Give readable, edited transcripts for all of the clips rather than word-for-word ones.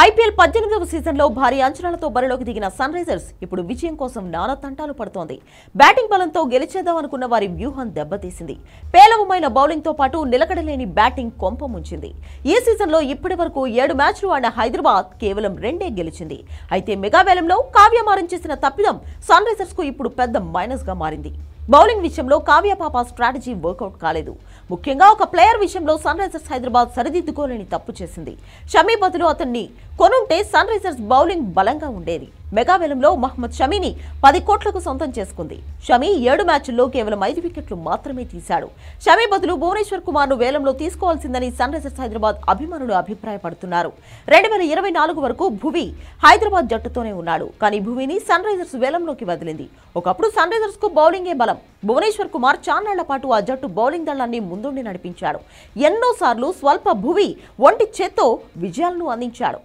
IPL 18వ సీజన్లో భారీ అంచనాలతో బరిలోకి దిగిన సన్ రైజర్స్ ఇప్పుడు విజయం కోసం నానా తంటాలు పడుతోంది. బ్యాటింగ్ బలంతో గెలిచేద్దామనుకున్న వారి వ్యూహం దెబ్బతీసింది. పేలవమైన బౌలింగ్తో పాటు నిలకడలేని బ్యాటింగ్ కొంప ముంచింది. ఈ సీజన్లో ఇప్పటి వరకు 7 మ్యాచ్లు ఆడిన హైదరాబాద్ కేవలం 2 గెలిచింది. అయితే మెగా వేలంలో కావ్యమారం చేసిన తప్పిదం సన్ రైజర్స్ కు ఇప్పుడు పెద్ద మైనస్ గా మారింది. బౌలింగ్ విషయంలో కావ్య పాప స్ట్రాటజీ వర్కౌట్ కాలేదు. ముఖ్యంగా ఒక ప్లేయర్ విషయంలో సన్ రైజర్స్ హైదరాబాద్ సరిదిద్దుకోలేని తప్పు చేసింది. షమీ బదులు అతన్ని కొనుంటే సన్ రైజర్స్ బౌలింగ్ బలంగా ఉండేది. మెగా వేలంలో మహమ్మద్ షమీని 10 కోట్లకు సొంతం చేసుకుంది. షమీ 7 మ్యాచ్ల్లో కేవలం 5 వికెట్లు మాత్రమే తీశాడు. షమీ బదులు భువనేశ్వర్ కుమార్ ను వేలంలో తీసుకోవాల్సిందని సన్ రైజర్స్ హైదరాబాద్ అభిమానులు అభిప్రాయపడుతున్నారు. 2024 వరకు భువి హైదరాబాద్ జట్టుతోనే ఉన్నాడు. కానీ భువిని సన్ రైజర్స్ వేలంలోకి వదిలింది. ఒకప్పుడు సన్ రైజర్స్ కు బౌలింగే బలం. భువనేశ్వర్ కుమార్ చాన్నాళ్ల పాటు ఆ జట్టు బౌలింగ్ దళాన్ని ముందుండి నడిపించాడు. ఎన్నోసార్లు స్వల్ప భువి ఒంటి చేత్తో విజయాలను అందించాడు.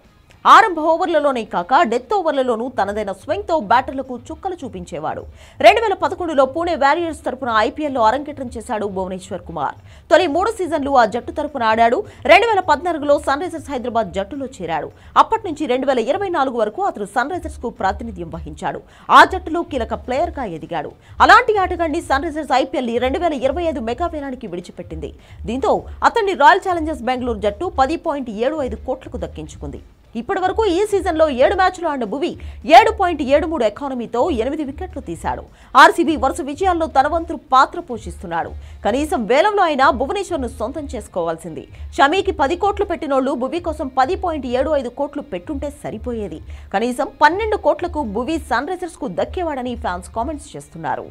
ఆరంభ ఓవర్లలోనే కాక డెత్ ఓవర్లలోనూ తనదైన స్వింగ్ తో బ్యాటర్లకు చుక్కలు చూపించేవాడు. 2011లో పూణే వారియర్స్ తరపున ఐపీఎల్లో అరంగేట్రం చేశాడు భువనేశ్వర్ కుమార్. తొలి 3 సీజన్లు ఆ జట్టు తరపున ఆడాడు. 2014లో సన్ రైజర్స్ హైదరాబాద్ జట్టులో చేరాడు. అప్పటి నుంచి 2024 వరకు అతను సన్ రైజర్స్ కు ప్రాతినిధ్యం వహించాడు. ఆ జట్టులో కీలక ప్లేయర్ గా ఎదిగాడు. అలాంటి ఆటగాడిని సన్ రైజర్స్ ఐపీఎల్ 2025 మెగా వేలానికి విడిచిపెట్టింది. దీంతో అతన్ని రాయల్ ఛాలెంజర్స్ బెంగళూరు జట్టు 10.75 కోట్లకు దక్కించుకుంది. ఇప్పటి వరకు ఈ సీజన్లో 7 మ్యాచ్లు ఆడిన భువి 7.73 ఎకానమీతో 8 వికెట్లు తీశాడు. ఆర్సీబీ వరుస విజయాల్లో తన వంతు పాత్ర పోషిస్తున్నాడు. కనీసం వేలంలో అయినా భువనేశ్వర్ ను సొంతం చేసుకోవాల్సింది. షమీకి 10 కోట్లు పెట్టినోళ్లు భువి కోసం 10.75 కోట్లు పెట్టుంటే సరిపోయేది. కనీసం 12 కోట్లకు భువి సన్ రైజర్స్ కు దక్కేవాడని ఫ్యాన్స్ కామెంట్స్ చేస్తున్నారు.